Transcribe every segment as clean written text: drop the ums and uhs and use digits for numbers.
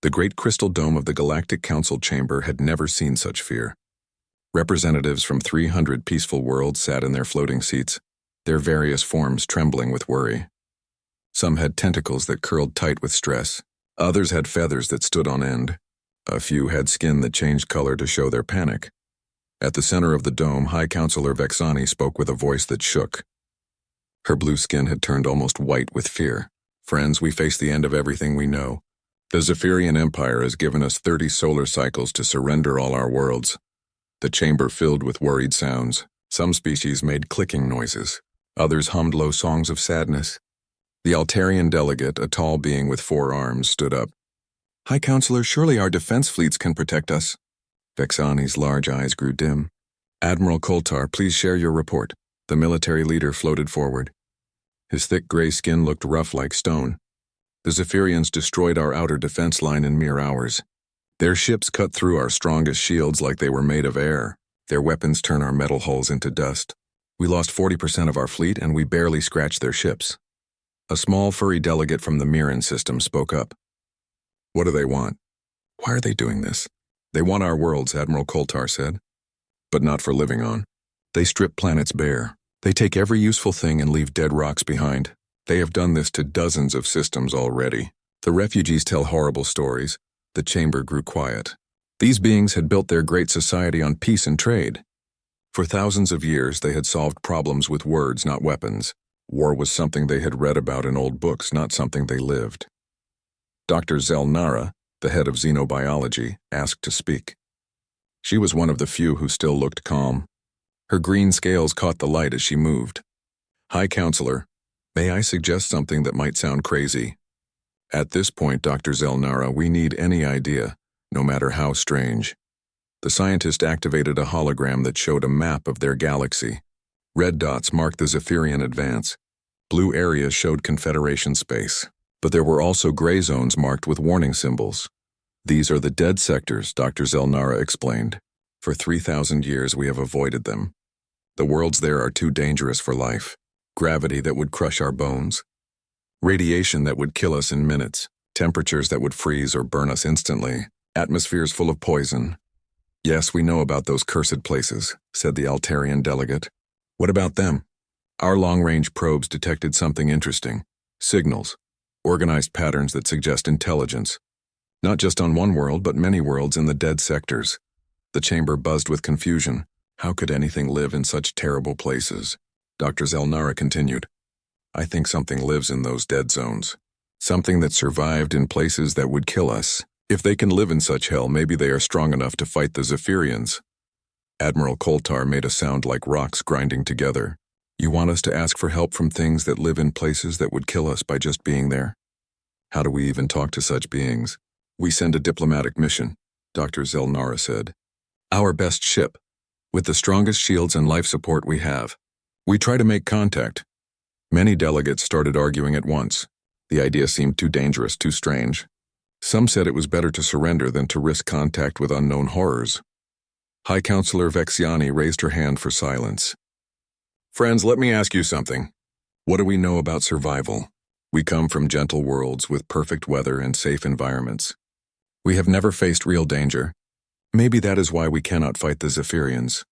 The great crystal dome of the Galactic Council chamber had never seen such fear. Representatives from 300 peaceful worlds sat in their floating seats, their various forms trembling with worry. Some had tentacles that curled tight with stress. Others had feathers that stood on end. A few had skin that changed color to show their panic. At the center of the dome, High Counselor Vexani spoke with a voice that shook. Her blue skin had turned almost white with fear. Friends, we face the end of everything we know. The Zaphirian Empire has given us 30 solar cycles to surrender all our worlds. The chamber filled with worried sounds. Some species made clicking noises. Others hummed low songs of sadness. The Altarian delegate, a tall being with 4 arms, stood up. High Counselor, surely our defense fleets can protect us. Vexani's large eyes grew dim. Admiral Koltar, please share your report. The military leader floated forward. His thick gray skin looked rough like stone. The Zaphirians destroyed our outer defense line in mere hours. Their ships cut through our strongest shields like they were made of air. Their weapons turn our metal hulls into dust. We lost 40% of our fleet and we barely scratched their ships. A small furry delegate from the Mirren system spoke up. What do they want? Why are they doing this? They want our worlds, Admiral Koltar said. But not for living on. They strip planets bare. They take every useful thing and leave dead rocks behind. They have done this to dozens of systems already. The refugees tell horrible stories. The chamber grew quiet. These beings had built their great society on peace and trade. For thousands of years, they had solved problems with words, not weapons. War was something they had read about in old books, not something they lived. Dr. Zelnara, the head of xenobiology, asked to speak. She was one of the few who still looked calm. Her green scales caught the light as she moved. High Counselor, may I suggest something that might sound crazy? At this point, Dr. Zelnara, we need any idea, no matter how strange. The scientist activated a hologram that showed a map of their galaxy. Red dots marked the Zaphirian advance. Blue areas showed Confederation space. But there were also gray zones marked with warning symbols. These are the dead sectors, Dr. Zelnara explained. For 3,000 years we have avoided them. The worlds there are too dangerous for life. Gravity that would crush our bones. Radiation that would kill us in minutes. Temperatures that would freeze or burn us instantly. Atmospheres full of poison. Yes, we know about those cursed places, said the Altarian delegate. What about them? Our long-range probes detected something interesting. Signals. Organized patterns that suggest intelligence. Not just on one world, but many worlds in the dead sectors. The chamber buzzed with confusion. How could anything live in such terrible places? Dr. Zelnara continued. I think something lives in those dead zones. Something that survived in places that would kill us. If they can live in such hell, maybe they are strong enough to fight the Zaphirians. Admiral Koltar made a sound like rocks grinding together. You want us to ask for help from things that live in places that would kill us by just being there? How do we even talk to such beings? We send a diplomatic mission, Dr. Zelnara said. Our best ship, with the strongest shields and life support we have. We try to make contact. Many delegates started arguing at once. The idea seemed too dangerous, too strange. Some said it was better to surrender than to risk contact with unknown horrors. High Counselor Vexiani raised her hand for silence. Friends, let me ask you something. What do we know about survival? We come from gentle worlds with perfect weather and safe environments. We have never faced real danger. Maybe that is why we cannot fight the Zaphirians.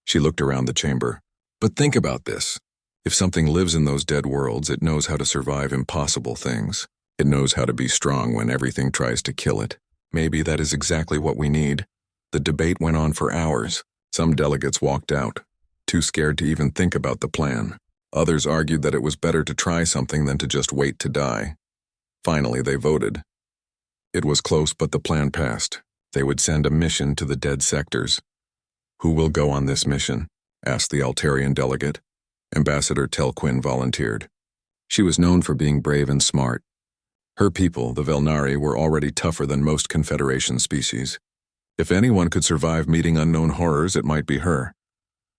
She looked around the chamber. But think about this. If something lives in those dead worlds, it knows how to survive impossible things. It knows how to be strong when everything tries to kill it. Maybe that is exactly what we need. The debate went on for hours. Some delegates walked out, too scared to even think about the plan. Others argued that it was better to try something than to just wait to die. Finally, they voted. It was close, but the plan passed. They would send a mission to the dead sectors. Who will go on this mission? Asked the Altarian delegate. Ambassador Telquin volunteered. She was known for being brave and smart. Her people, the Velnari, were already tougher than most Confederation species. If anyone could survive meeting unknown horrors, it might be her.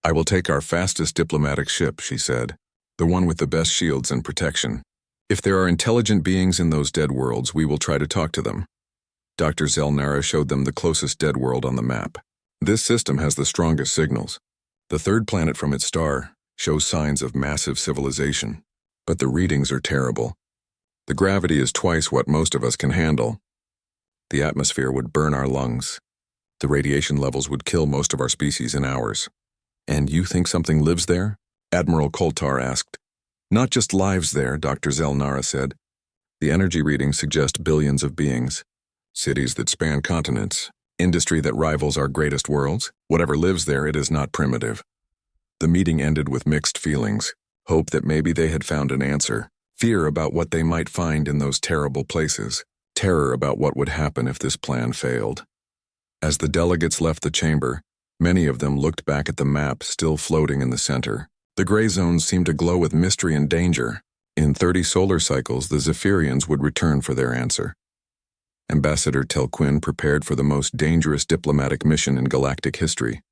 I will take our fastest diplomatic ship, she said, the one with the best shields and protection. If there are intelligent beings in those dead worlds, we will try to talk to them. Dr. Zelnara showed them the closest dead world on the map. This system has the strongest signals. The third planet from its star shows signs of massive civilization, but the readings are terrible. The gravity is twice what most of us can handle. The atmosphere would burn our lungs. The radiation levels would kill most of our species in hours. And you think something lives there? Admiral Koltar asked. Not just lives there, Dr. Zelnara said. The energy readings suggest billions of beings. Cities that span continents. Industry that rivals our greatest worlds. Whatever lives there, it is not primitive. The meeting ended with mixed feelings. Hope that maybe they had found an answer. Fear about what they might find in those terrible places. Terror about what would happen if this plan failed. As the delegates left the chamber, many of them looked back at the map still floating in the center. The gray zones seemed to glow with mystery and danger. In 30 solar cycles, the Zaphirians would return for their answer. Ambassador Telquin prepared for the most dangerous diplomatic mission in galactic history.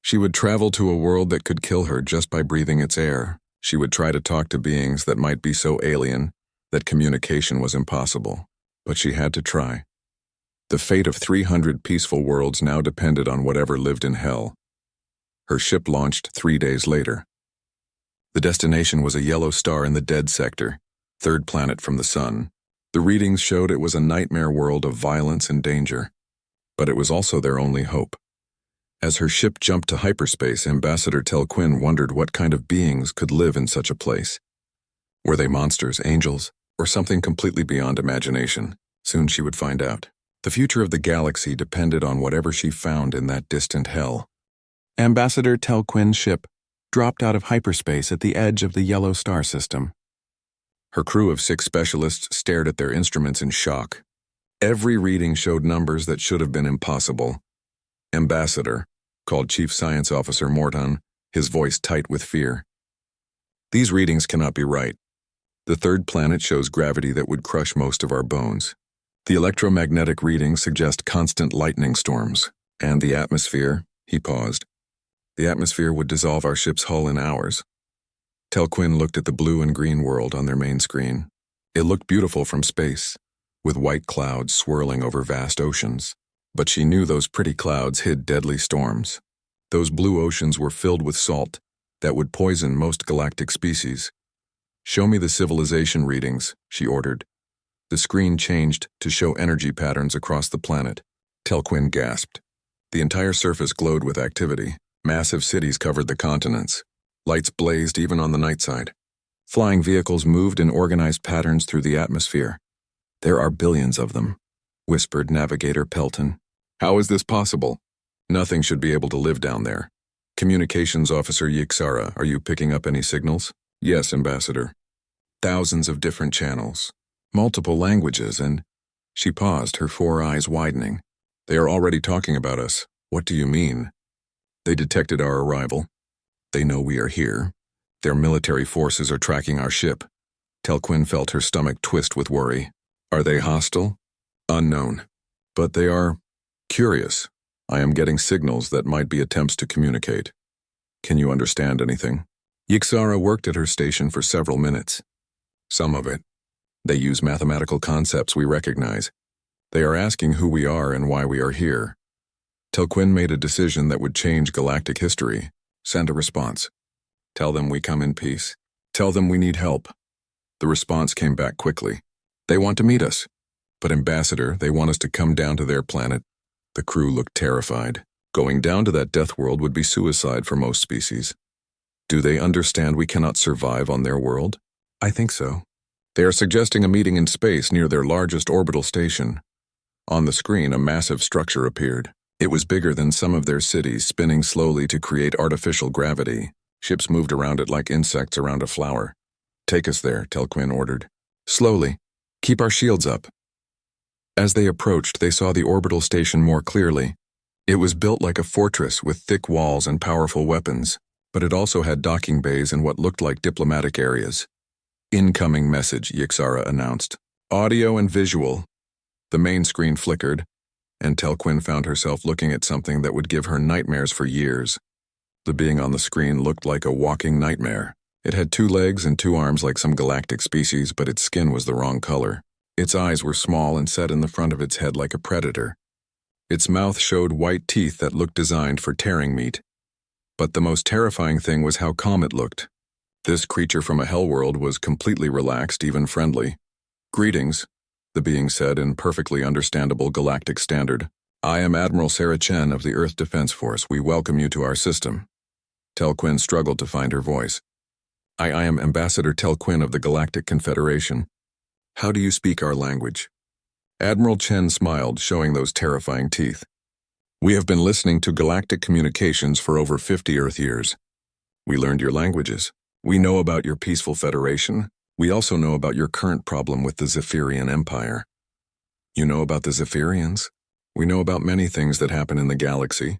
She would travel to a world that could kill her just by breathing its air. She would try to talk to beings that might be so alien that communication was impossible. But she had to try. The fate of 300 peaceful worlds now depended on whatever lived in hell. Her ship launched 3 days later. The destination was a yellow star in the dead sector, third planet from the sun. The readings showed it was a nightmare world of violence and danger, but it was also their only hope. As her ship jumped to hyperspace, Ambassador Telquin wondered what kind of beings could live in such a place. Were they monsters, angels, or something completely beyond imagination? Soon she would find out. The future of the galaxy depended on whatever she found in that distant hell. Ambassador Telquin's ship dropped out of hyperspace at the edge of the yellow star system. Her crew of 6 specialists stared at their instruments in shock. Every reading showed numbers that should have been impossible. Ambassador, called Chief Science Officer Morton, his voice tight with fear. These readings cannot be right. The third planet shows gravity that would crush most of our bones. The electromagnetic readings suggest constant lightning storms. And the atmosphere, he paused. The atmosphere would dissolve our ship's hull in hours. Telquin looked at the blue and green world on their main screen. It looked beautiful from space, with white clouds swirling over vast oceans. But she knew those pretty clouds hid deadly storms. Those blue oceans were filled with salt that would poison most galactic species. Show me the civilization readings, she ordered. The screen changed to show energy patterns across the planet. Telquin gasped. The entire surface glowed with activity. Massive cities covered the continents. Lights blazed even on the night side. Flying vehicles moved in organized patterns through the atmosphere. There are billions of them, whispered Navigator Pelton. How is this possible? Nothing should be able to live down there. Communications Officer Yixara, are you picking up any signals? Yes, Ambassador. Thousands of different channels, multiple languages, and... She paused, her 4 eyes widening. They are already talking about us. What do you mean? They detected our arrival. They know we are here. Their military forces are tracking our ship. Telquin felt her stomach twist with worry. Are they hostile? Unknown. But they are curious. I am getting signals that might be attempts to communicate. Can you understand anything? Yixara worked at her station for several minutes. Some of it. They use mathematical concepts we recognize. They are asking who we are and why we are here. Telquin made a decision that would change galactic history. Send a response. Tell them we come in peace. Tell them we need help. The response came back quickly. They want to meet us. But Ambassador, they want us to come down to their planet. The crew looked terrified. Going down to that death world would be suicide for most species. Do they understand we cannot survive on their world? I think so. They are suggesting a meeting in space near their largest orbital station. On the screen, a massive structure appeared. It was bigger than some of their cities, spinning slowly to create artificial gravity. Ships moved around it like insects around a flower. Take us there, Telquin ordered. Slowly. Keep our shields up. As they approached, they saw the orbital station more clearly. It was built like a fortress with thick walls and powerful weapons, but it also had docking bays and what looked like diplomatic areas. Incoming message, Yixara announced. Audio and visual. The main screen flickered, and Telquin found herself looking at something that would give her nightmares for years. The being on the screen looked like a walking nightmare. It had 2 legs and 2 arms like some galactic species, but its skin was the wrong color. Its eyes were small and set in the front of its head like a predator. Its mouth showed white teeth that looked designed for tearing meat. But the most terrifying thing was how calm it looked. This creature from a hell world was completely relaxed, even friendly. Greetings. the being said in perfectly understandable galactic standard. "I am Admiral Sarah Chen of the Earth Defense Force. We welcome you to our system." Tel Quinn struggled to find her voice. I am Ambassador Tel Quinn of the Galactic Confederation. How do you speak our language?" Admiral Chen smiled, showing those terrifying teeth. "We have been listening to galactic communications for over 50 Earth years. We learned your languages. We know about your peaceful federation. We also know about your current problem with the Zaphirian Empire." "You know about the Zaphirians? We know about many things that happen in the galaxy.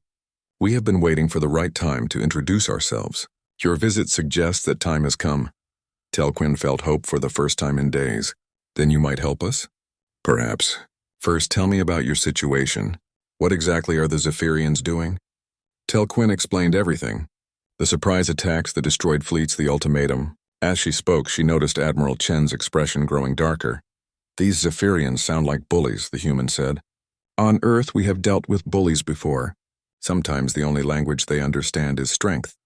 We have been waiting for the right time to introduce ourselves. Your visit suggests that time has come." Tel Quinn felt hope for the first time in days. "Then you might help us?" "Perhaps. First, tell me about your situation. What exactly are the Zaphirians doing?" Tel Quinn explained everything. The surprise attacks, the destroyed fleets, the ultimatum. As she spoke, she noticed Admiral Chen's expression growing darker. "These Zaphirians sound like bullies," the human said. "On Earth, we have dealt with bullies before. Sometimes the only language they understand is strength.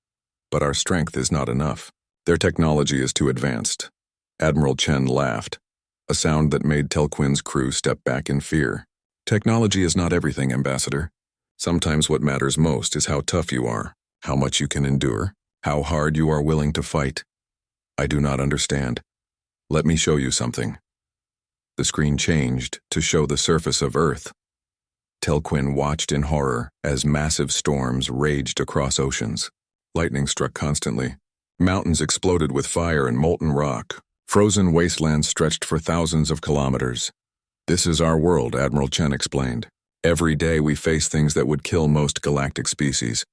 But our strength is not enough. Their technology is too advanced." Admiral Chen laughed, a sound that made Tel Quinn's crew step back in fear. "Technology is not everything, Ambassador. Sometimes what matters most is how tough you are, how much you can endure, how hard you are willing to fight." "I do not understand. Let me show you something." The screen changed to show the surface of Earth. Tel Quinn watched in horror as massive storms raged across oceans. Lightning struck constantly. Mountains exploded with fire and molten rock. Frozen wastelands stretched for thousands of kilometers. "This is our world," Admiral Chen explained. "Every day we face things that would kill most galactic species.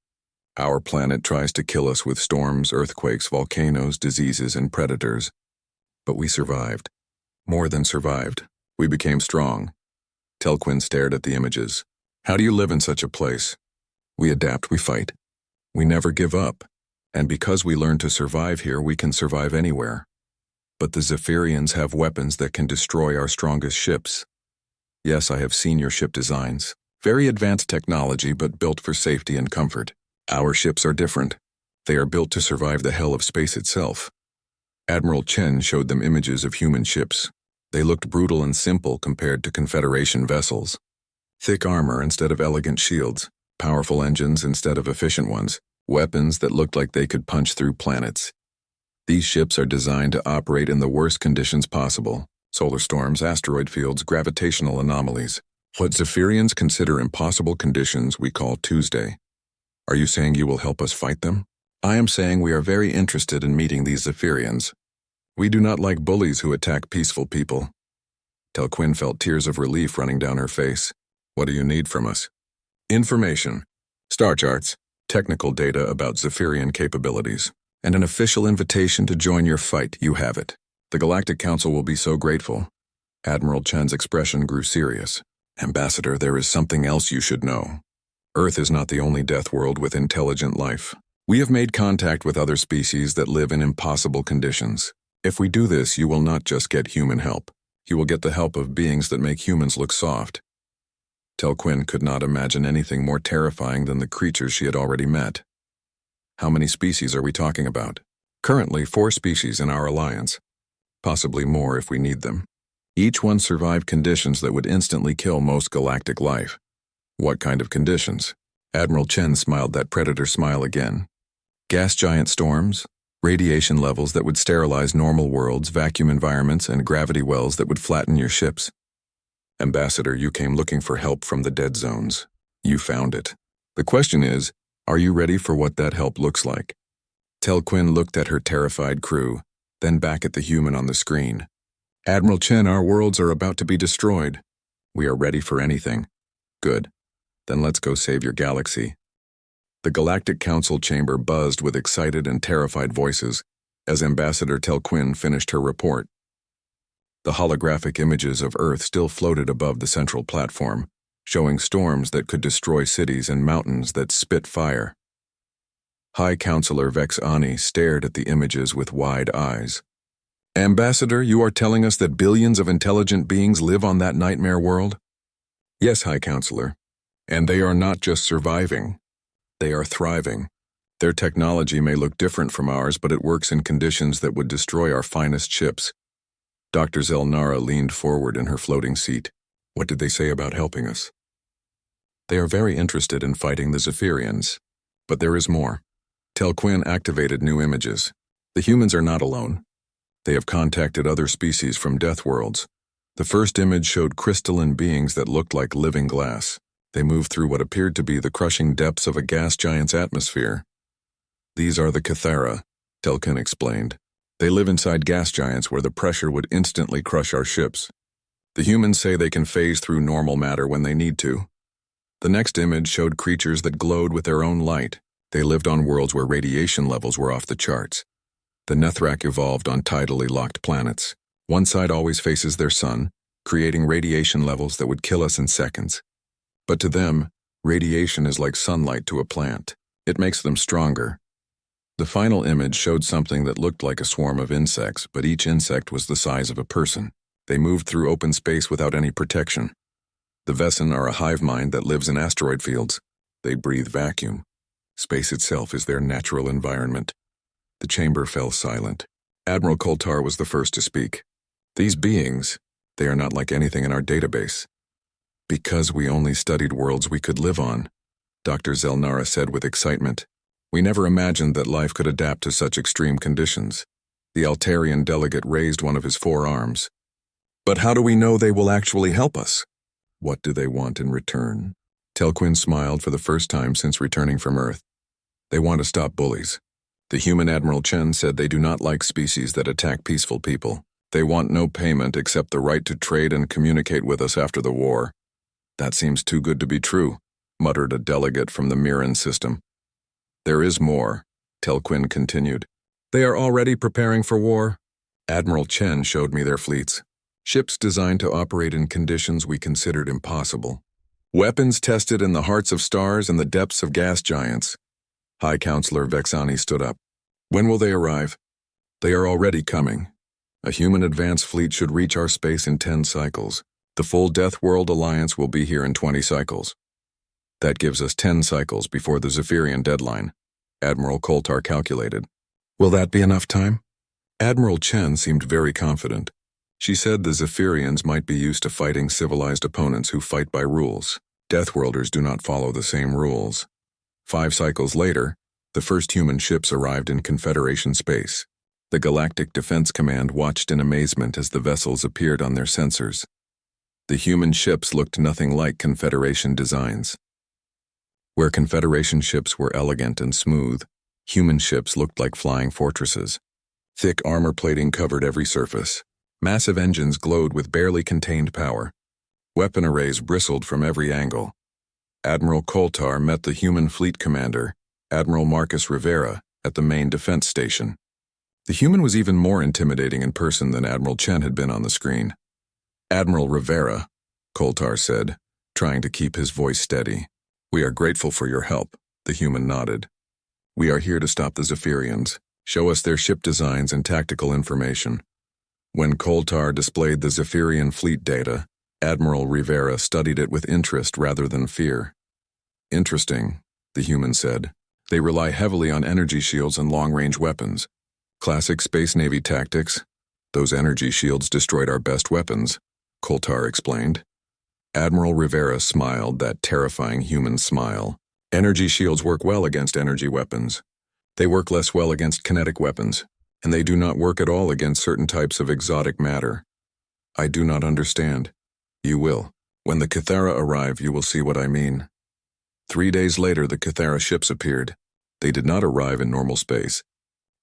Our planet tries to kill us with storms, earthquakes, volcanoes, diseases, and predators. But we survived. More than survived. We became strong." Tel Quinn stared at the images. "How do you live in such a place?" "We adapt, we fight. We never give up. And because we learn to survive here, we can survive anywhere. But the Zaphirians have weapons that can destroy our strongest ships. Yes, I have seen your ship designs. Very advanced technology, but built for safety and comfort. Our ships are different. They are built to survive the hell of space itself." Admiral Chen showed them images of human ships. They looked brutal and simple compared to Confederation vessels. Thick armor instead of elegant shields, powerful engines instead of efficient ones, weapons that looked like they could punch through planets. These ships are designed to operate in the worst conditions possible: solar storms, asteroid fields, gravitational anomalies. What Zaphirians consider impossible conditions we call Tuesday. Are you saying you will help us fight them? I am saying we are very interested in meeting these Zaphirians. We do not like bullies who attack peaceful people." Tel Quinn felt tears of relief running down her face. "What do you need from us?" "Information. Star charts, technical data about Zaphirian capabilities, and an official invitation to join your fight. You have it. The Galactic Council will be so grateful." Admiral Chen's expression grew serious. "Ambassador, there is something else you should know. Earth is not the only death world with intelligent life. We have made contact with other species that live in impossible conditions. If we do this, you will not just get human help. You will get the help of beings that make humans look soft." Tel Quinn could not imagine anything more terrifying than the creatures she had already met. "How many species are we talking about?" "Currently 4 species in our alliance. Possibly more if we need them. Each one survived conditions that would instantly kill most galactic life." "What kind of conditions?" Admiral Chen smiled that predator smile again. "Gas giant storms, radiation levels that would sterilize normal worlds, vacuum environments, and gravity wells that would flatten your ships." "Ambassador, you came looking for help from the dead zones. You found it. The question is, are you ready for what that help looks like?" Tel Quinn looked at her terrified crew, then back at the human on the screen. "Admiral Chen, our worlds are about to be destroyed. We are ready for anything." "Good. Then let's go save your galaxy." The Galactic Council chamber buzzed with excited and terrified voices as Ambassador Tel Quinn finished her report. The holographic images of Earth still floated above the central platform, showing storms that could destroy cities and mountains that spit fire. High Counselor Vex Ani stared at the images with wide eyes. "Ambassador, you are telling us that billions of intelligent beings live on that nightmare world?" "Yes, High Counselor. And they are not just surviving. They are thriving. Their technology may look different from ours, but it works in conditions that would destroy our finest ships. Dr. Zelnara leaned forward in her floating seat. What did they say about helping us? They are very interested in fighting the Zaphirians. But there is more. Telquin activated new images. The humans are not alone. They have contacted other species from Deathworlds. The first image showed crystalline beings that looked like living glass. They moved through what appeared to be the crushing depths of a gas giant's atmosphere. These are the Cathara, Telquin explained. They live inside gas giants where the pressure would instantly crush our ships. The humans say they can phase through normal matter when they need to. The next image showed creatures that glowed with their own light. They lived on worlds where radiation levels were off the charts. The Nethrak evolved on tidally locked planets. One side always faces their sun, creating radiation levels that would kill us in seconds. But to them, radiation is like sunlight to a plant. It makes them stronger. The final image showed something that looked like a swarm of insects, but each insect was the size of a person. They moved through open space without any protection. The Vessin are a hive mind that lives in asteroid fields. They breathe vacuum. Space itself is their natural environment. The chamber fell silent. Admiral Koltar was the first to speak. These beings, they are not like anything in our database. Because we only studied worlds we could live on, Dr. Zelnara said with excitement. We never imagined that life could adapt to such extreme conditions. The Altarian delegate raised one of his forearms. But how do we know they will actually help us? What do they want in return? Telquin smiled for the first time since returning from Earth. They want to stop bullies. The human Admiral Chen said they do not like species that attack peaceful people. They want no payment except the right to trade and communicate with us after the war. That seems too good to be true, muttered a delegate from the Mirren system. There is more, Telquin continued. They are already preparing for war. Admiral Chen showed me their fleets. Ships designed to operate in conditions we considered impossible. Weapons tested in the hearts of stars and the depths of gas giants. High Counselor Vexani stood up. When will they arrive? They are already coming. A human advance fleet should reach our space in 10 cycles. The full Deathworld Alliance will be here in 20 cycles. That gives us 10 cycles before the Zaphirian deadline, Admiral Koltar calculated. Will that be enough time? Admiral Chen seemed very confident. She said the Zaphirians might be used to fighting civilized opponents who fight by rules. Deathworlders do not follow the same rules. 5 cycles later, the first human ships arrived in Confederation space. The Galactic Defense Command watched in amazement as the vessels appeared on their sensors. The human ships looked nothing like Confederation designs. Where Confederation ships were elegant and smooth, human ships looked like flying fortresses. Thick armor plating covered every surface. Massive engines glowed with barely contained power. Weapon arrays bristled from every angle. Admiral Koltar met the human fleet commander, Admiral Marcus Rivera, at the main defense station. The human was even more intimidating in person than Admiral Chen had been on the screen. Admiral Rivera, Koltar said, trying to keep his voice steady. We are grateful for your help, the human nodded. We are here to stop the Zaphirians. Show us their ship designs and tactical information. When Koltar displayed the Zaphirian fleet data, Admiral Rivera studied it with interest rather than fear. Interesting, the human said. They rely heavily on energy shields and long-range weapons. Classic Space Navy tactics. Those energy shields destroyed our best weapons, Koltar explained. Admiral Rivera smiled that terrifying human smile. Energy shields work well against energy weapons. They work less well against kinetic weapons, and they do not work at all against certain types of exotic matter. I do not understand. You will. When the Cathara arrive, you will see what I mean. 3 days later, the Cathara ships appeared. They did not arrive in normal space.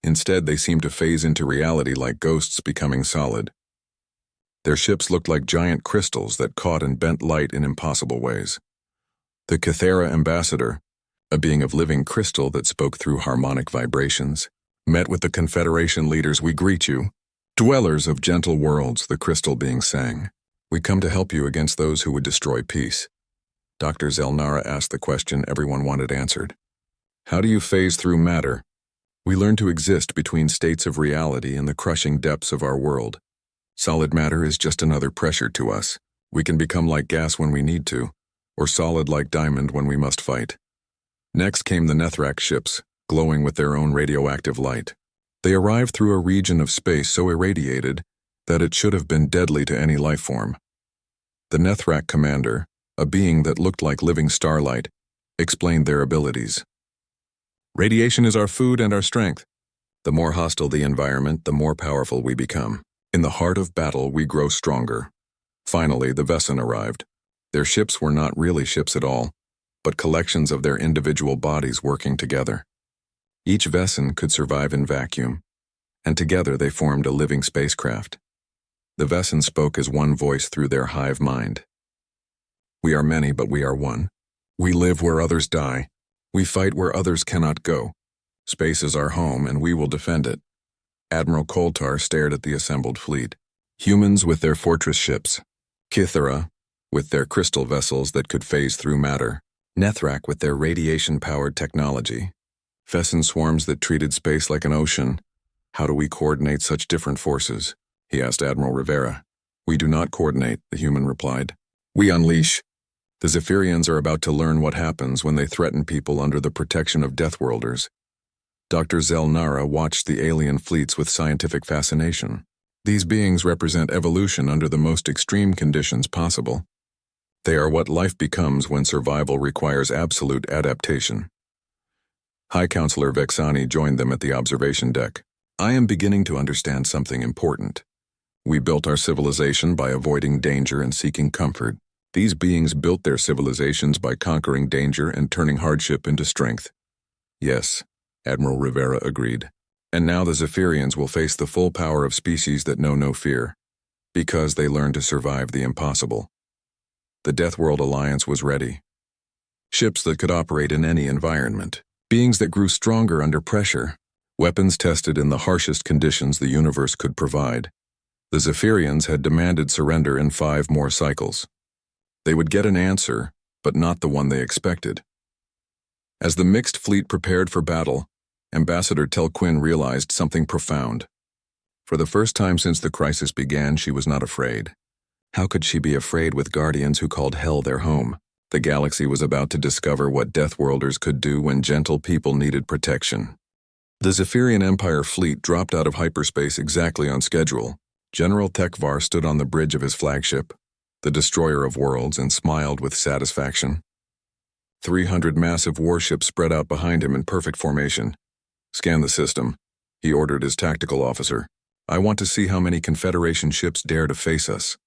Instead, they seemed to phase into reality like ghosts becoming solid. Their ships looked like giant crystals that caught and bent light in impossible ways. The Cathara ambassador, a being of living crystal that spoke through harmonic vibrations, met with the Confederation leaders. We greet you. Dwellers of gentle worlds, the crystal being sang. We come to help you against those who would destroy peace. Dr. Zelnara asked the question everyone wanted answered. How do you phase through matter? We learn to exist between states of reality in the crushing depths of our world. Solid matter is just another pressure to us. We can become like gas when we need to, or solid like diamond when we must fight. Next came the Nethrak ships, glowing with their own radioactive light. They arrived through a region of space so irradiated, that it should have been deadly to any life form. The Nethrak commander, a being that looked like living starlight, explained their abilities. Radiation is our food and our strength. The more hostile the environment, the more powerful we become. In the heart of battle, we grow stronger. Finally, the Vessen arrived. Their ships were not really ships at all, but collections of their individual bodies working together. Each Vessen could survive in vacuum, and together they formed a living spacecraft. The Vessen spoke as one voice through their hive mind. We are many, but we are one. We live where others die. We fight where others cannot go. Space is our home, and we will defend it. Admiral Koltar stared at the assembled fleet. Humans with their fortress ships. Kithara with their crystal vessels that could phase through matter. Nethrak with their radiation-powered technology. Vessen swarms that treated space like an ocean. How do we coordinate such different forces? He asked Admiral Rivera. We do not coordinate, the human replied. We unleash. The Zaphirians are about to learn what happens when they threaten people under the protection of Deathworlders. Dr. Zelnara watched the alien fleets with scientific fascination. These beings represent evolution under the most extreme conditions possible. They are what life becomes when survival requires absolute adaptation. High Counselor Vexani joined them at the observation deck. I am beginning to understand something important. We built our civilization by avoiding danger and seeking comfort. These beings built their civilizations by conquering danger and turning hardship into strength. Yes, Admiral Rivera agreed. And now the Zaphirians will face the full power of species that know no fear, because they learned to survive the impossible. The Deathworld Alliance was ready. Ships that could operate in any environment. Beings that grew stronger under pressure. Weapons tested in the harshest conditions the universe could provide. The Zaphirians had demanded surrender in 5 more cycles. They would get an answer, but not the one they expected. As the mixed fleet prepared for battle, Ambassador Telquin realized something profound. For the first time since the crisis began, she was not afraid. How could she be afraid with guardians who called hell their home? The galaxy was about to discover what Deathworlders could do when gentle people needed protection. The Zaphirian Empire fleet dropped out of hyperspace exactly on schedule. General Tekvar stood on the bridge of his flagship, the Destroyer of Worlds, and smiled with satisfaction. 300 massive warships spread out behind him in perfect formation. Scan the system, he ordered his tactical officer. I want to see how many Confederation ships dare to face us.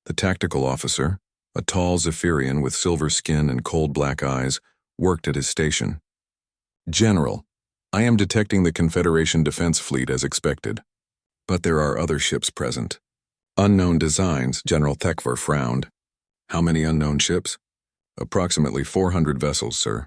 The tactical officer, a tall Zaphirian with silver skin and cold black eyes, worked at his station. General, I am detecting the Confederation defense fleet as expected. But there are other ships present. Unknown designs, General Tekvar frowned. How many unknown ships? Approximately 400 vessels, sir.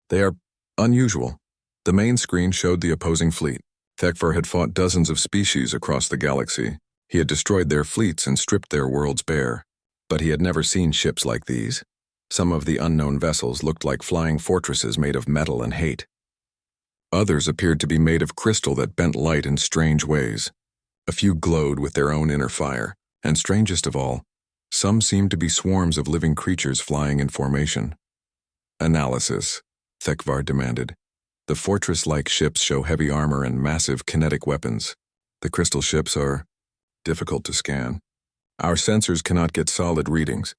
They are unusual. The main screen showed the opposing fleet. Tekvar had fought dozens of species across the galaxy. He had destroyed their fleets and stripped their worlds bare. But he had never seen ships like these. Some of the unknown vessels looked like flying fortresses made of metal and hate. Others appeared to be made of crystal that bent light in strange ways. A few glowed with their own inner fire, and strangest of all, some seemed to be swarms of living creatures flying in formation. Analysis, Tekvar demanded. The fortress-like ships show heavy armor and massive kinetic weapons. The crystal ships are difficult to scan. Our sensors cannot get solid readings.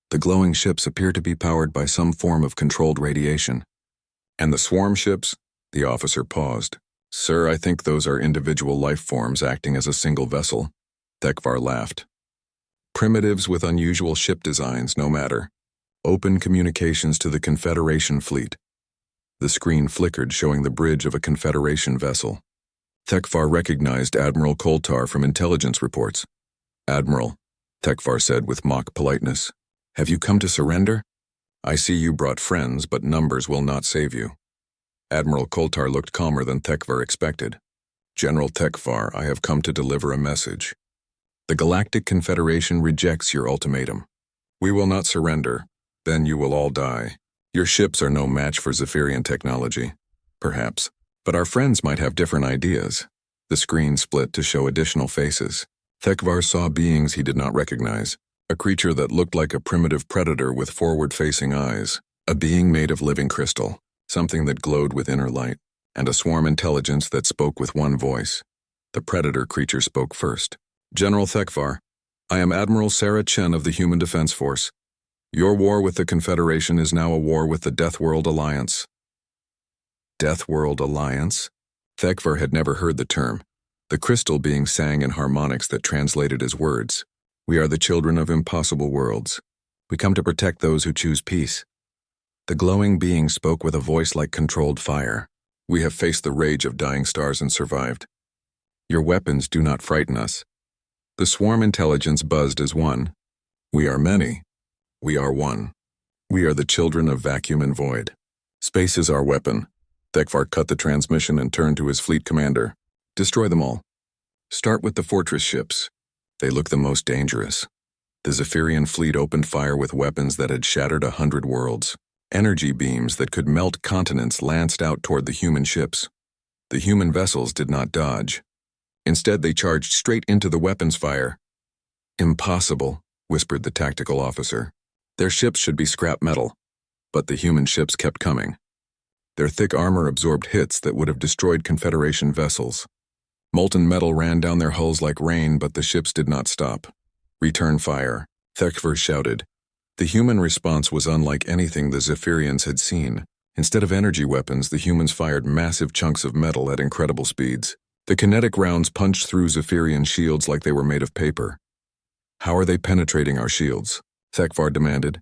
The glowing ships appear to be powered by some form of controlled radiation. And the swarm ships? The officer paused. Sir, I think those are individual life forms acting as a single vessel. Tekvar laughed. Primitives with unusual ship designs, no matter. Open communications to the Confederation fleet. The screen flickered, showing the bridge of a Confederation vessel. Tekvar recognized Admiral Koltar from intelligence reports. Admiral, Tekvar said with mock politeness, have you come to surrender? I see you brought friends, but numbers will not save you. Admiral Koltar looked calmer than Tekvar expected. General Tekvar, I have come to deliver a message. The Galactic Confederation rejects your ultimatum. We will not surrender, then you will all die. Your ships are no match for Zaphirian technology, perhaps, but our friends might have different ideas. The screen split to show additional faces. Tekvar saw beings he did not recognize, a creature that looked like a primitive predator with forward-facing eyes, a being made of living crystal, something that glowed with inner light, and a swarm intelligence that spoke with one voice. The predator creature spoke first. General Thekvar, I am Admiral Sarah Chen of the Human Defense Force. Your war with the Confederation is now a war with the Deathworld Alliance. Deathworld Alliance? Thekvar had never heard the term. The crystal being sang in harmonics that translated as words. We are the children of impossible worlds. We come to protect those who choose peace. The glowing being spoke with a voice like controlled fire. We have faced the rage of dying stars and survived. Your weapons do not frighten us. The swarm intelligence buzzed as one. We are many. We are one. We are the children of vacuum and void. Space is our weapon. Thekvar cut the transmission and turned to his fleet commander. Destroy them all. Start with the fortress ships. They look the most dangerous. The Zaphirian fleet opened fire with weapons that had shattered 100 worlds. Energy beams that could melt continents lanced out toward the human ships. The human vessels did not dodge. Instead, they charged straight into the weapons fire. Impossible, whispered the tactical officer. Their ships should be scrap metal. But the human ships kept coming. Their thick armor absorbed hits that would have destroyed Confederation vessels. Molten metal ran down their hulls like rain, but the ships did not stop. Return fire, Thekvar shouted. The human response was unlike anything the Zaphirians had seen. Instead of energy weapons, the humans fired massive chunks of metal at incredible speeds. The kinetic rounds punched through Zaphirian shields like they were made of paper. How are they penetrating our shields? Thekvar demanded.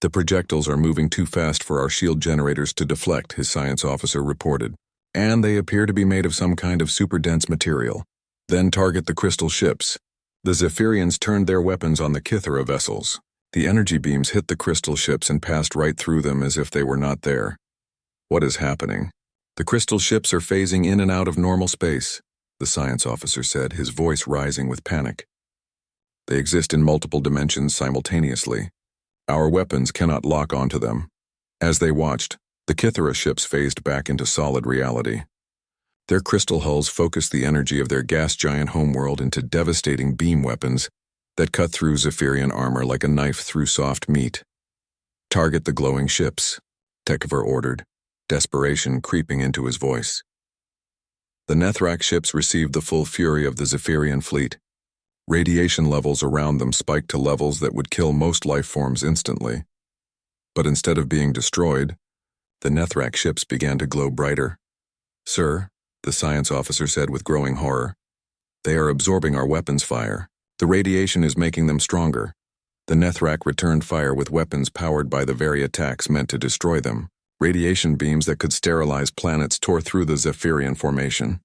The projectiles are moving too fast for our shield generators to deflect, his science officer reported. And they appear to be made of some kind of super-dense material. Then target the crystal ships. The Zaphirians turned their weapons on the Kithara vessels. The energy beams hit the crystal ships and passed right through them as if they were not there. What is happening? The crystal ships are phasing in and out of normal space, the science officer said, his voice rising with panic. They exist in multiple dimensions simultaneously. Our weapons cannot lock onto them. As they watched, the Kithara ships phased back into solid reality. Their crystal hulls focused the energy of their gas giant homeworld into devastating beam weapons that cut through Zaphirian armor like a knife through soft meat. Target the glowing ships, Thekvar ordered, desperation creeping into his voice. The Nethrak ships received the full fury of the Zaphirian fleet. Radiation levels around them spiked to levels that would kill most life forms instantly. But instead of being destroyed, the Nethrak ships began to glow brighter. Sir, the science officer said with growing horror, they are absorbing our weapons fire. The radiation is making them stronger. The Nethrak returned fire with weapons powered by the very attacks meant to destroy them. Radiation beams that could sterilize planets tore through the Zaphirian formation.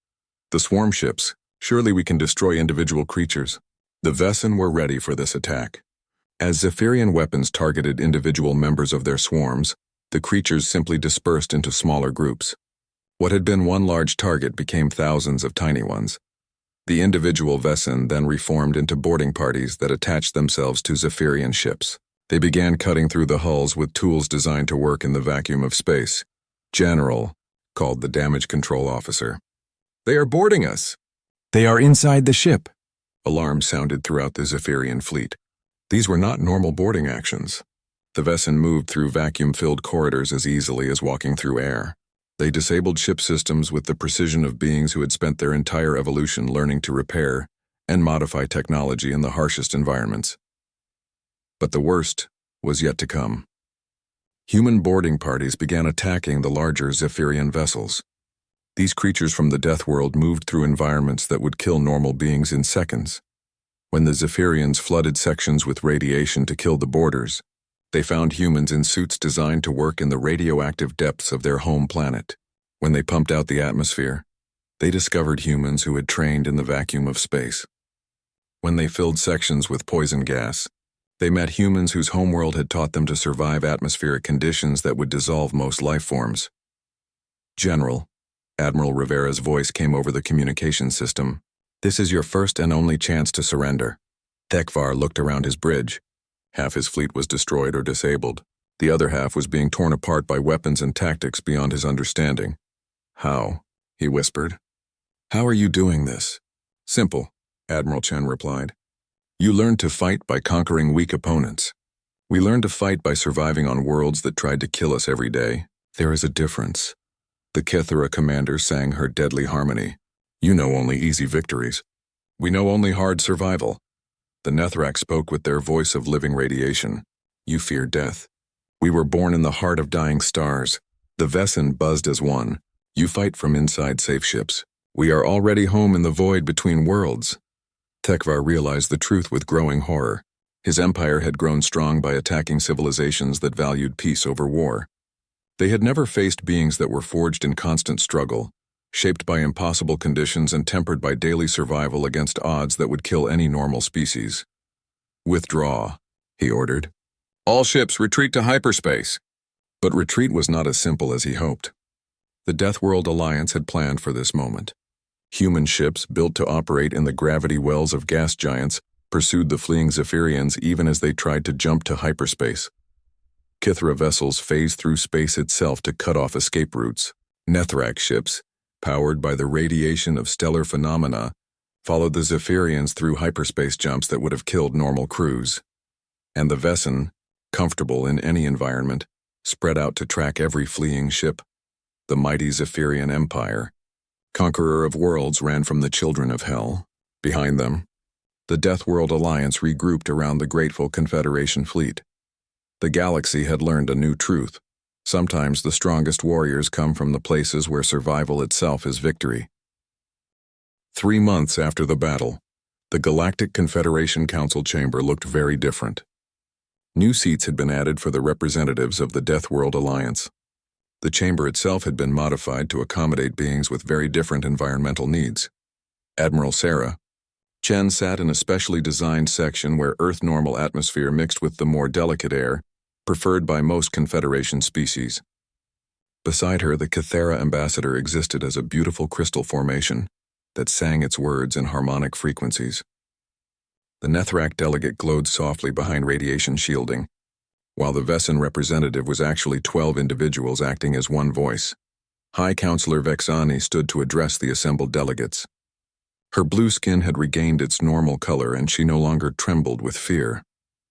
The swarm ships, surely we can destroy individual creatures. The Vessen were ready for this attack. As Zaphirian weapons targeted individual members of their swarms, the creatures simply dispersed into smaller groups. What had been one large target became thousands of tiny ones. The individual Vessen then reformed into boarding parties that attached themselves to Zaphirian ships. They began cutting through the hulls with tools designed to work in the vacuum of space. General, called the damage control officer. They are boarding us. They are inside the ship. Alarms sounded throughout the Zaphirian fleet. These were not normal boarding actions. The Vessen moved through vacuum-filled corridors as easily as walking through air. They disabled ship systems with the precision of beings who had spent their entire evolution learning to repair and modify technology in the harshest environments. But the worst was yet to come. Human boarding parties began attacking the larger Zaphirian vessels. These creatures from the death world moved through environments that would kill normal beings in seconds. When the Zaphirians flooded sections with radiation to kill the boarders, they found humans in suits designed to work in the radioactive depths of their home planet. When they pumped out the atmosphere, they discovered humans who had trained in the vacuum of space. When they filled sections with poison gas, they met humans whose homeworld had taught them to survive atmospheric conditions that would dissolve most life forms. General, Admiral Rivera's voice came over the communication system. This is your first and only chance to surrender. Thekvar looked around his bridge. Half his fleet was destroyed or disabled. The other half was being torn apart by weapons and tactics beyond his understanding. How? He whispered. How are you doing this? Simple, Admiral Chen replied. You learn to fight by conquering weak opponents. We learn to fight by surviving on worlds that tried to kill us every day. There is a difference. The Kithara commander sang her deadly harmony. You know only easy victories. We know only hard survival. The Nethrak spoke with their voice of living radiation. You fear death. We were born in the heart of dying stars. The Vessin buzzed as one. You fight from inside safe ships. We are already home in the void between worlds. Tekvar realized the truth with growing horror. His empire had grown strong by attacking civilizations that valued peace over war. They had never faced beings that were forged in constant struggle, shaped by impossible conditions and tempered by daily survival against odds that would kill any normal species. Withdraw, he ordered. All ships retreat to hyperspace. But retreat was not as simple as he hoped. The Deathworld Alliance had planned for this moment. Human ships, built to operate in the gravity wells of gas giants, pursued the fleeing Zaphirians even as they tried to jump to hyperspace. Kithra vessels phased through space itself to cut off escape routes. Nethrak ships, powered by the radiation of stellar phenomena, followed the Zaphirians through hyperspace jumps that would have killed normal crews. And the Vessin, comfortable in any environment, spread out to track every fleeing ship. The mighty Zaphirian Empire, conqueror of worlds, ran from the children of hell. Behind them, the Deathworld Alliance regrouped around the grateful Confederation fleet. The galaxy had learned a new truth. Sometimes the strongest warriors come from the places where survival itself is victory. 3 months after the battle, the Galactic Confederation Council chamber looked very different. New seats had been added for the representatives of the Deathworld Alliance. The chamber itself had been modified to accommodate beings with very different environmental needs. Admiral Sarah Chen sat in a specially designed section where Earth-normal atmosphere mixed with the more delicate air, preferred by most Confederation species. Beside her, the Kithera ambassador existed as a beautiful crystal formation that sang its words in harmonic frequencies. The Nethrak delegate glowed softly behind radiation shielding, while the Vessin representative was actually 12 individuals acting as one voice. High Counselor Vexani stood to address the assembled delegates. Her blue skin had regained its normal color and she no longer trembled with fear.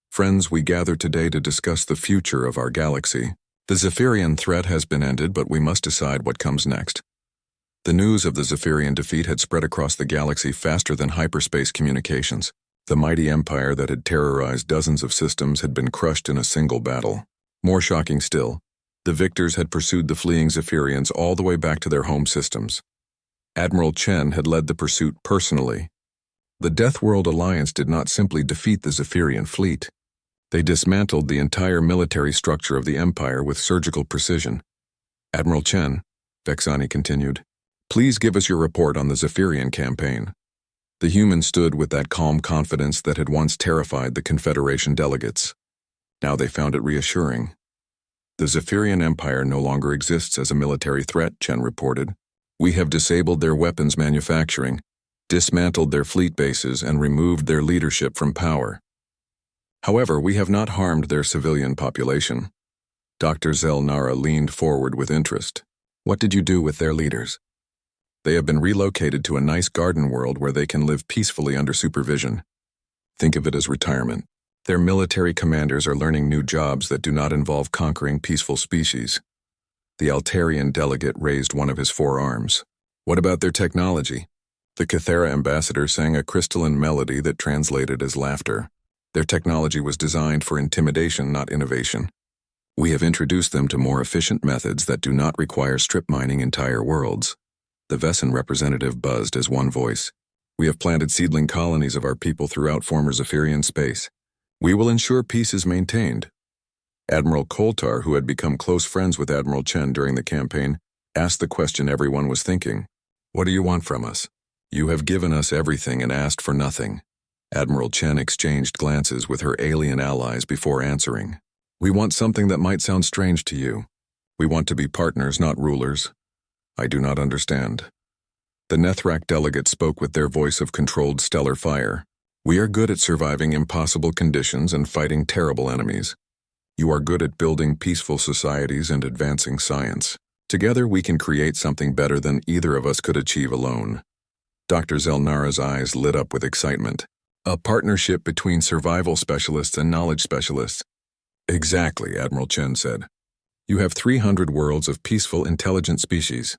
Friends, we gather today to discuss the future of our galaxy. The Zaphirian threat has been ended, but we must decide what comes next. The news of the Zaphirian defeat had spread across the galaxy faster than hyperspace communications. The mighty empire that had terrorized dozens of systems had been crushed in a single battle. More shocking still, the victors had pursued the fleeing Zaphirians all the way back to their home systems. Admiral Chen had led the pursuit personally. The Deathworld Alliance did not simply defeat the Zaphirian fleet. They dismantled the entire military structure of the Empire with surgical precision. Admiral Chen, Vexani continued, please give us your report on the Zaphirian campaign. The human stood with that calm confidence that had once terrified the Confederation delegates. Now they found it reassuring. The Zaphirian Empire no longer exists as a military threat, Chen reported. We have disabled their weapons manufacturing, dismantled their fleet bases, and removed their leadership from power. However, we have not harmed their civilian population. Dr. Zelnara leaned forward with interest. What did you do with their leaders? They have been relocated to a nice garden world where they can live peacefully under supervision. Think of it as retirement. Their military commanders are learning new jobs that do not involve conquering peaceful species. The Altarian delegate raised one of his forearms. What about their technology? The Kithera ambassador sang a crystalline melody that translated as laughter. Their technology was designed for intimidation, not innovation. We have introduced them to more efficient methods that do not require strip mining entire worlds. The Vessin representative buzzed as one voice. We have planted seedling colonies of our people throughout former Zaphirian space. We will ensure peace is maintained. Admiral Koltar, who had become close friends with Admiral Chen during the campaign, asked the question everyone was thinking. What do you want from us? You have given us everything and asked for nothing. Admiral Chen exchanged glances with her alien allies before answering. We want something that might sound strange to you. We want to be partners, not rulers. I do not understand. The Nethrak delegate spoke with their voice of controlled stellar fire. We are good at surviving impossible conditions and fighting terrible enemies. You are good at building peaceful societies and advancing science. Together we can create something better than either of us could achieve alone. Dr. Zelnara's eyes lit up with excitement. A partnership between survival specialists and knowledge specialists. Exactly, Admiral Chen said. You have 300 worlds of peaceful, intelligent species.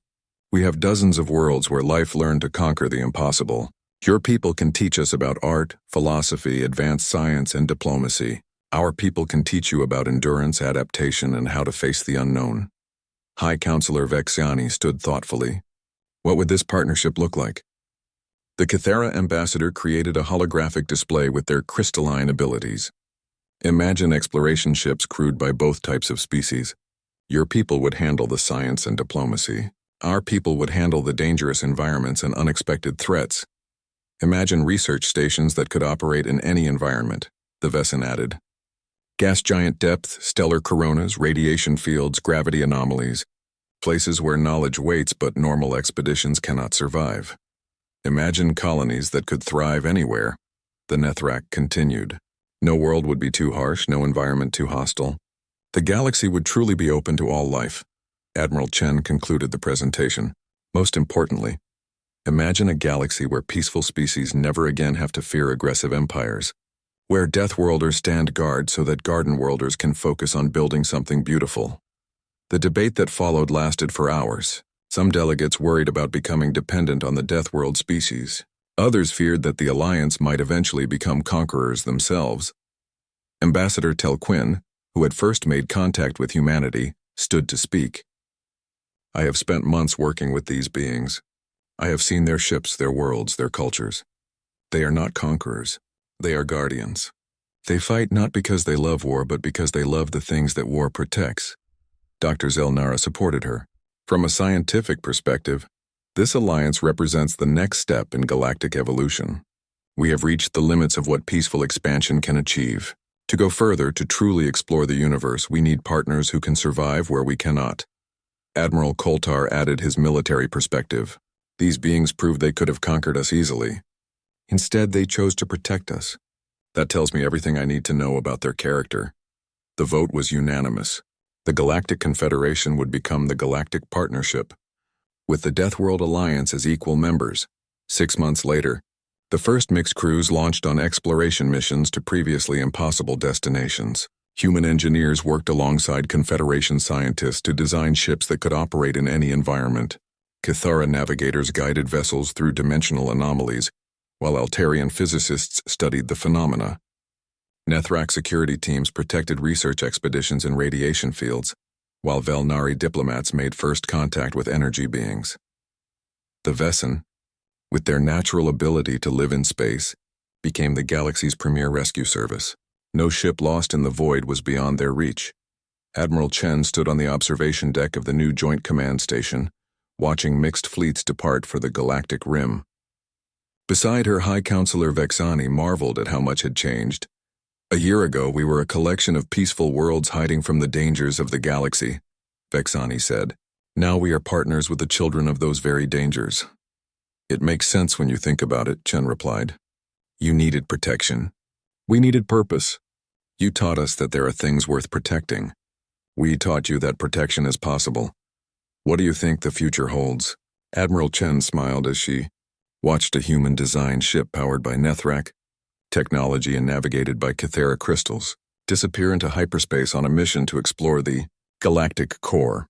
We have dozens of worlds where life learned to conquer the impossible. Your people can teach us about art, philosophy, advanced science, and diplomacy. Our people can teach you about endurance, adaptation, and how to face the unknown. High Counselor Vexiani stood thoughtfully. What would this partnership look like? The Kythera ambassador created a holographic display with their crystalline abilities. Imagine exploration ships crewed by both types of species. Your people would handle the science and diplomacy. Our people would handle the dangerous environments and unexpected threats. Imagine research stations that could operate in any environment, the Vessin added. Gas giant depth, stellar coronas, radiation fields, gravity anomalies, places where knowledge waits but normal expeditions cannot survive. Imagine colonies that could thrive anywhere, the Nethrak continued. No world would be too harsh, no environment too hostile. The galaxy would truly be open to all life. Admiral Chen concluded the presentation. Most importantly, imagine a galaxy where peaceful species never again have to fear aggressive empires, where Deathworlders stand guard so that Garden Worlders can focus on building something beautiful. The debate that followed lasted for hours. Some delegates worried about becoming dependent on the Deathworld species. Others feared that the Alliance might eventually become conquerors themselves. Ambassador Telquin, who had first made contact with humanity, stood to speak. I have spent months working with these beings. I have seen their ships, their worlds, their cultures. They are not conquerors. They are guardians. They fight not because they love war, but because they love the things that war protects. Dr. Zelnara supported her. From a scientific perspective, this alliance represents the next step in galactic evolution. We have reached the limits of what peaceful expansion can achieve. To go further, to truly explore the universe, we need partners who can survive where we cannot. Admiral Koltar added his military perspective. These beings proved they could have conquered us easily. Instead, they chose to protect us. That tells me everything I need to know about their character. The vote was unanimous. The Galactic Confederation would become the Galactic Partnership, with the Deathworld Alliance as equal members. 6 months later, the first mixed crews launched on exploration missions to previously impossible destinations. Human engineers worked alongside Confederation scientists to design ships that could operate in any environment. Kythera navigators guided vessels through dimensional anomalies, while Altarian physicists studied the phenomena. Nethrak security teams protected research expeditions in radiation fields, while Velnari diplomats made first contact with energy beings. The Vessin, with their natural ability to live in space, became the galaxy's premier rescue service. No ship lost in the void was beyond their reach. Admiral Chen stood on the observation deck of the new Joint Command Station, watching mixed fleets depart for the galactic rim. Beside her, High Counselor Vexani marveled at how much had changed. A year ago, we were a collection of peaceful worlds hiding from the dangers of the galaxy, Vexani said. Now we are partners with the children of those very dangers. It makes sense when you think about it, Chen replied. You needed protection. We needed purpose. You taught us that there are things worth protecting. We taught you that protection is possible. What do you think the future holds? Admiral Chen smiled as she watched a human-designed ship powered by Nethrak, technology and navigated by Kythera crystals, disappear into hyperspace on a mission to explore the galactic core.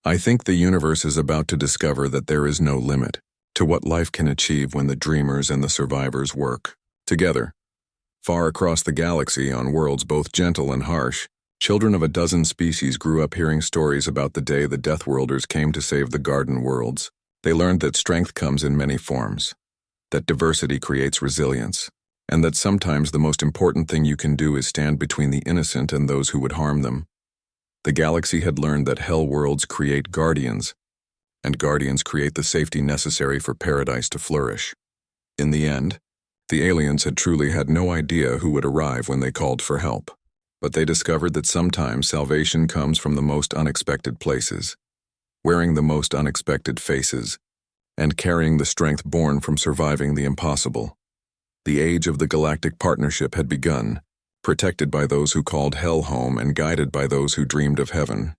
I think the universe is about to discover that there is no limit to what life can achieve when the dreamers and the survivors work together. Far across the galaxy, on worlds both gentle and harsh, children of a dozen species grew up hearing stories about the day the Deathworlders came to save the Garden Worlds. They learned that strength comes in many forms, that diversity creates resilience, and that sometimes the most important thing you can do is stand between the innocent and those who would harm them. The galaxy had learned that hell worlds create guardians, and guardians create the safety necessary for paradise to flourish. In the end, the aliens had truly had no idea who would arrive when they called for help, but they discovered that sometimes salvation comes from the most unexpected places, wearing the most unexpected faces, and carrying the strength born from surviving the impossible. The age of the Galactic Partnership had begun, protected by those who called hell home and guided by those who dreamed of heaven.